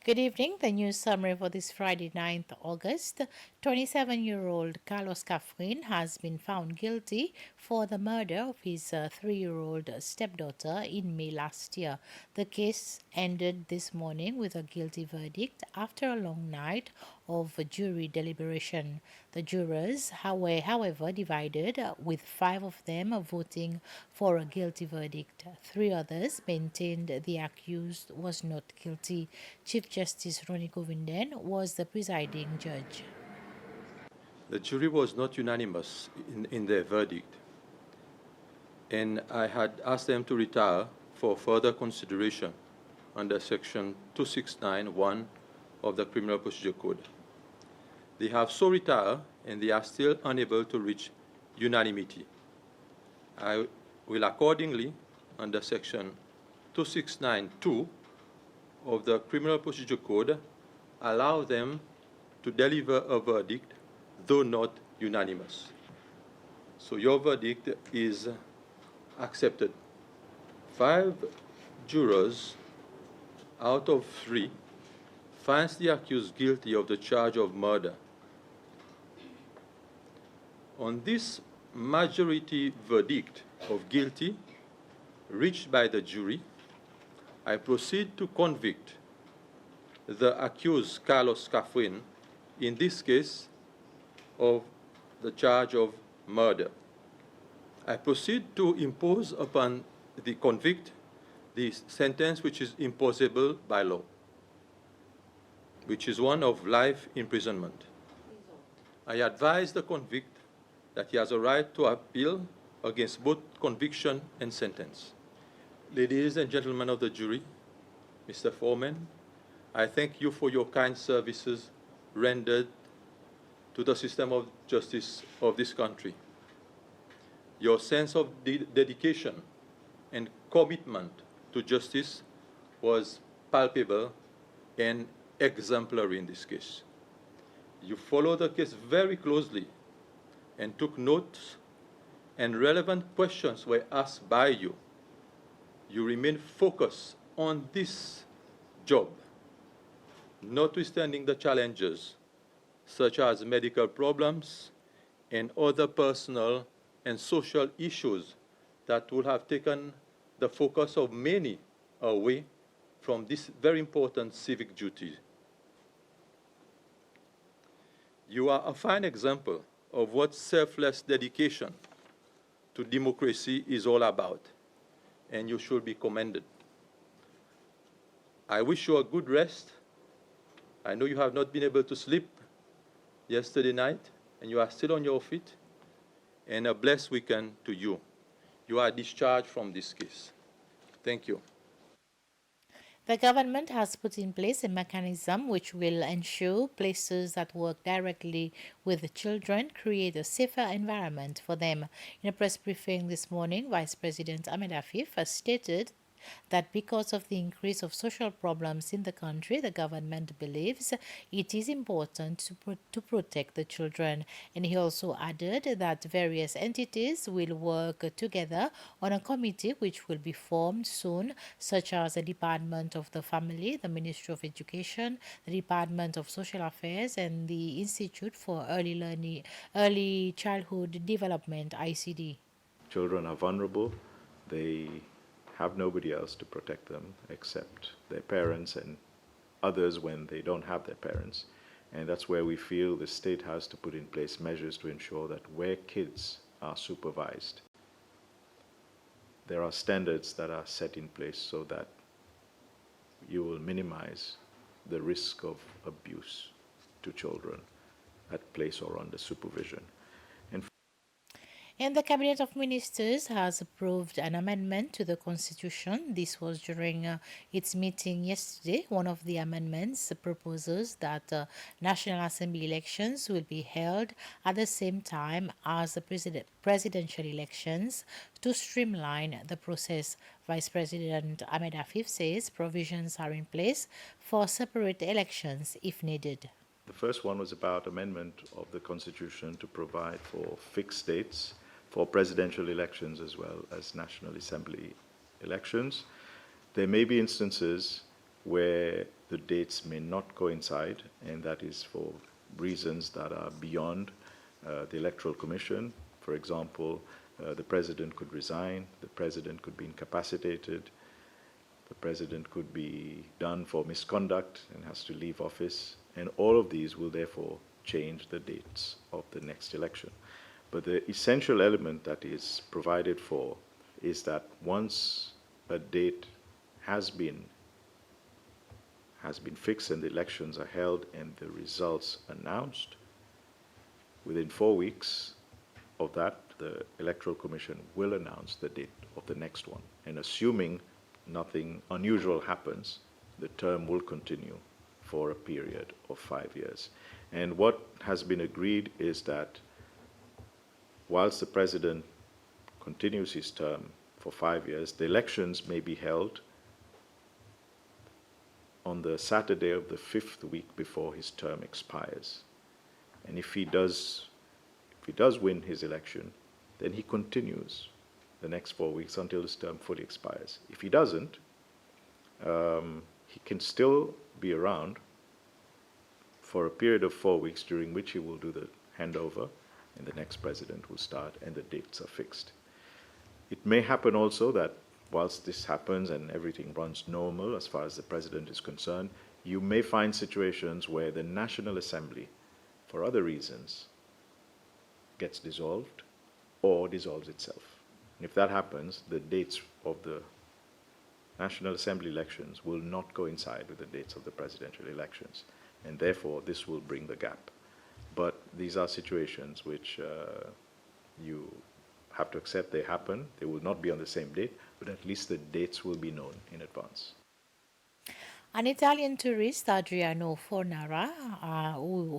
Good evening. The news summary for this Friday, 9th August. 27-year-old Carlos Cafrin has been found guilty for the murder of his 3-year-old stepdaughter in May last year. The case ended this morning with a guilty verdict after a long night of jury deliberation. The jurors were, however, divided, with 5 of them voting for a guilty verdict. 3 others maintained the accused was not guilty. Chief Justice Ronnie Govinden was the presiding judge. The jury was not unanimous in their verdict, and I had asked them to retire for further consideration under Section 269(1) of the Criminal Procedure Code. They have so retired, and they are still unable to reach unanimity. I will accordingly, under Section 269(2) of the Criminal Procedure Code, allow them to deliver a verdict, though not unanimous. So your verdict is accepted. 5 jurors out of 3 finds the accused guilty of the charge of murder. On this majority verdict of guilty reached by the jury, I proceed to convict the accused Carlos Cafrin, in this case, of the charge of murder. I proceed to impose upon the convict the sentence which is imposable by law, which is one of life imprisonment. I advise the convict that he has a right to appeal against both conviction and sentence. Ladies and gentlemen of the jury, Mr. Foreman, I thank you for your kind services rendered to the system of justice of this country. Your sense of dedication and commitment to justice was palpable and exemplary in this case. You followed the case very closely and took notes, and relevant questions were asked by you. You remained focused on this job, notwithstanding the challenges such as medical problems and other personal and social issues that would have taken the focus of many away from this very important civic duty. You are a fine example of what selfless dedication to democracy is all about, and you should be commended. I wish you a good rest. I know you have not been able to sleep yesterday night, and you are still on your feet, and a blessed weekend to you. You are discharged from this case. Thank you. The government has put in place a mechanism which will ensure places that work directly with the children create a safer environment for them. In a press briefing this morning, Vice President Ahmed Afif has stated that because of the increase of social problems in the country, the government believes it is important to protect the children. And he also added that various entities will work together on a committee which will be formed soon, such as the Department of the Family, the Ministry of Education, the Department of Social Affairs, and the Institute for Early Childhood Development, ICD. Children are vulnerable. They have nobody else to protect them except their parents and others when they don't have their parents. And that's where we feel the state has to put in place measures to ensure that where kids are supervised, there are standards that are set in place so that you will minimize the risk of abuse to children at place or under supervision. And the Cabinet of Ministers has approved an amendment to the Constitution. This was during its meeting yesterday. One of the amendments proposes that National Assembly elections will be held at the same time as the presidential elections to streamline the process. Vice President Ahmed Afif says provisions are in place for separate elections if needed. The first one was about amendment of the Constitution to provide for fixed dates for presidential elections as well as National Assembly elections. There may be instances where the dates may not coincide, and that is for reasons that are beyond the Electoral Commission. For example, the president could resign, the president could be incapacitated, the president could be done for misconduct and has to leave office, and all of these will therefore change the dates of the next election. But the essential element that is provided for is that once a date has been fixed and the elections are held and the results announced, within 4 weeks of that, the Electoral Commission will announce the date of the next one. And assuming nothing unusual happens, the term will continue for a period of 5 years. And what has been agreed is that whilst the president continues his term for 5 years, the elections may be held on the Saturday of the 5th week before his term expires. And if he does win his election, then he continues the next 4 weeks until his term fully expires. If he doesn't, he can still be around for a period of 4 weeks during which he will do the handover, and the next president will start, and the dates are fixed. It may happen also that whilst this happens and everything runs normal as far as the president is concerned, you may find situations where the National Assembly, for other reasons, gets dissolved or dissolves itself. And if that happens, the dates of the National Assembly elections will not coincide with the dates of the presidential elections, and therefore this will bring the gap. But these are situations which you have to accept they happen. They will not be on the same date, but at least the dates will be known in advance. An Italian tourist, Adriano Fornara,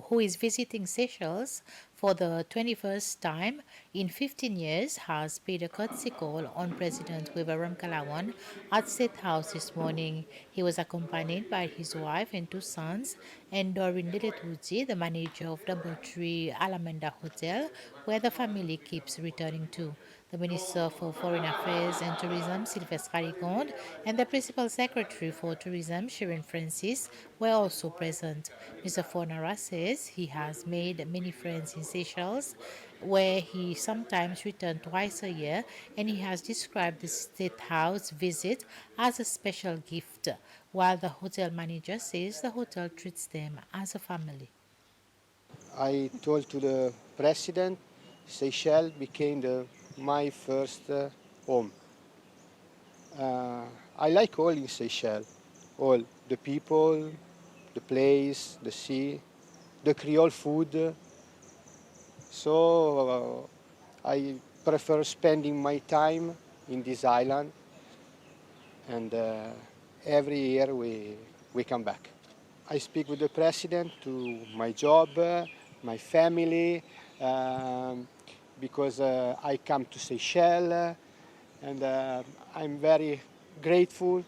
who is visiting Seychelles for the 21st time in 15 years, has paid a courtesy call on President Wiveram Kalawan at State House this morning. He was accompanied by his wife and two sons and Doreen Diletwuji, the manager of Doubletree Alameda Hotel, where the family keeps returning to. The Minister for Foreign Affairs and Tourism, Sylvestre Rarigonde, and the Principal Secretary for Tourism, Shirin Francis, were also present. Mr. Fornara says he has made many friends in Seychelles, where he sometimes returns twice a year, and he has described the State House visit as a special gift, while the hotel manager says the hotel treats them as a family. I told to the president, Seychelles became my first home. I like all in Seychelles, all the people, the place, the sea, the Creole food. So I prefer spending my time in this island, and every year we come back. I speak with the president to my job, my family, because I come to Seychelles, and I'm very grateful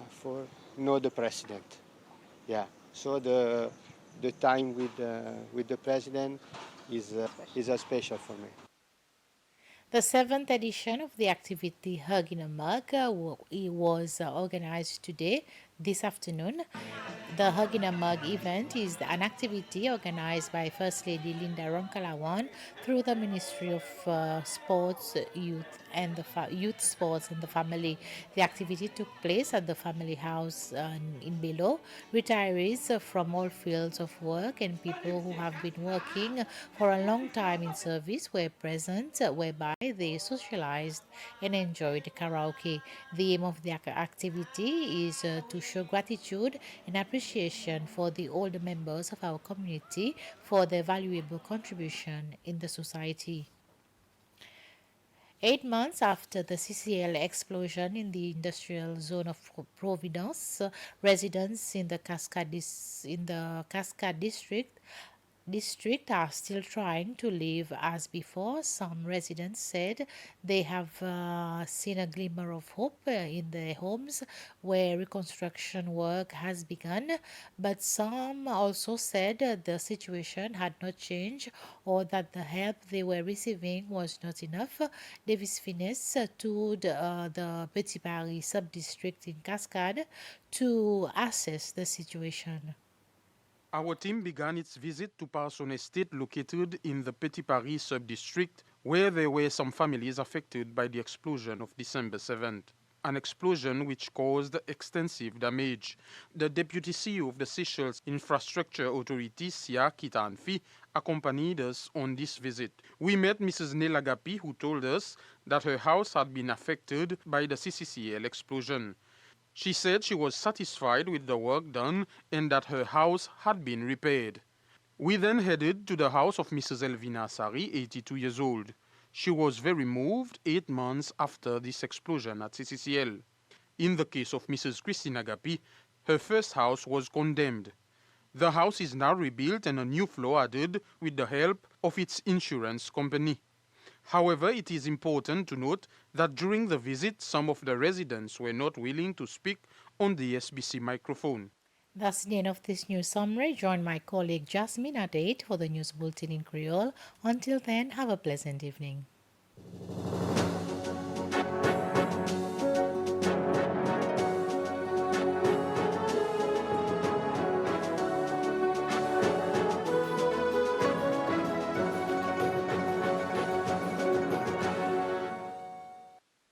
for know the president. Yeah, so the time with the president is special for me. The seventh edition of the activity Hug in a Mug was organized today, this afternoon. The Hug in a Mug event is an activity organized by First Lady Linda Ronkalawan through the Ministry of Sports, Youth, and Youth Sports and the Family. The activity took place at the Family House in Belo. Retirees from all fields of work and people who have been working for a long time in service were present, whereby they socialized and enjoyed karaoke. The aim of the activity is to show gratitude and appreciation for the older members of our community for their valuable contribution in the society. 8 months after the CCL explosion in the industrial zone of Providence, residents in the Cascade district district are still trying to live as before. Some residents said they have seen a glimmer of hope in their homes where reconstruction work has begun, but some also said the situation had not changed or that the help they were receiving was not enough. Davis Finesse toured the Petit Paris sub-district in Cascade to assess the situation. Our team began its visit to Parson Estate located in the Petit Paris sub-district where there were some families affected by the explosion of December 7th. An explosion which caused extensive damage. The deputy CEO of the Seychelles Infrastructure Authority, Sia Kitanfi, accompanied us on this visit. We met Mrs. Nelagapi, who told us that her house had been affected by the CCCL explosion. She said she was satisfied with the work done and that her house had been repaired. We then headed to the house of Mrs. Elvina Sari, 82 years old. She was very moved 8 months after this explosion at CCCL. In the case of Mrs. Christina Gapi, her first house was condemned. The house is now rebuilt and a new floor added with the help of its insurance company. However, it is important to note that during the visit, some of the residents were not willing to speak on the SBC microphone. That's the end of this news summary. Join my colleague Jasmine at 8 for the news bulletin in Creole. Until then, have a pleasant evening.